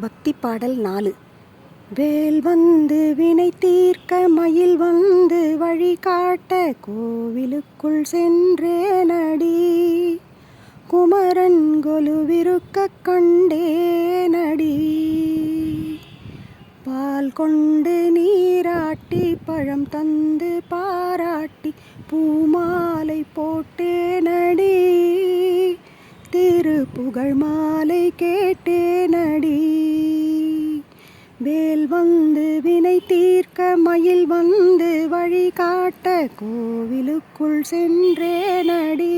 பக்தி பாடல் 4. வேல் வந்து வினை தீர்க்க மயில் வந்து வழி காட்ட கோவிலுக்குள் சென்றேனடி. குமரன் கொலுவிருக்க கண்டேனடி. பால் கொண்டு நீராட்டி பழம் தந்து பாராட்டி பூமாலை போட்டேனடி. திருப்புகழ் மாலை கேட்டேனடி. வேல் வந்து வினை தீர்க்க மயில் வந்து வழி காட்ட கோவிலுக்குள் சென்றேனடி.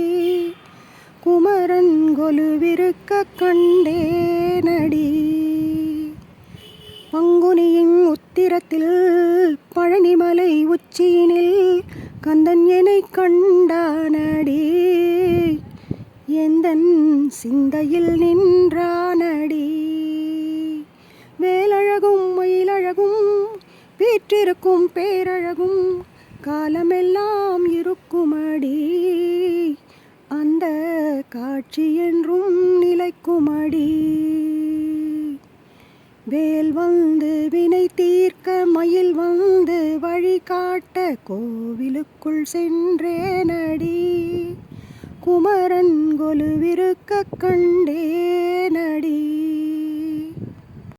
குமரன் கொலுவிருக்க கண்டேனடி. பங்குனியின் உத்திரத்தில் பழனிமலை உச்சியினில் கந்தன் என்னை கண்டானடி. எந்தன் சிந்தையில் நின்றானடி. வேலழகும் மயிலழகும் வீற்றிருக்கும் பேரழகும் காலமெல்லாம் இருக்குமடி. அந்த காட்சி என்றும் நிலைக்குமடி. வேல் வந்து வினை தீர்க்க மயில் வந்து வழி காட்ட கோவிலுக்குள் சென்றேனடி. குமரன் கொலுவிருக்க கண்டேனடி.